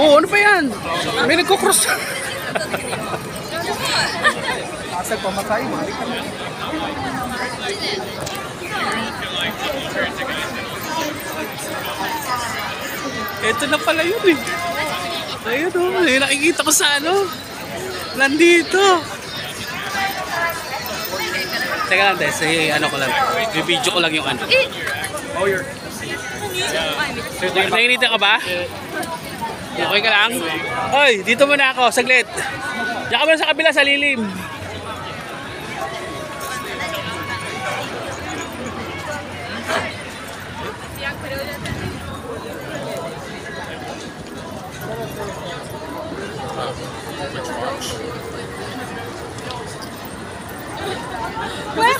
Oh, ano pa yan? May nagkukross. Asal pamatay, balik ka na. Ito na pala yun eh. Ayun o, nakikita ko sa ano. Nandito. Teka lang, Tess. Ano ko lang. Video ko lang yung ano. Oh, you're... Nainita ka ba? Okay ka lang? Hoy, dito muna ako, saglit. Diyan ka muna sa kabila, sa lilim. Wait!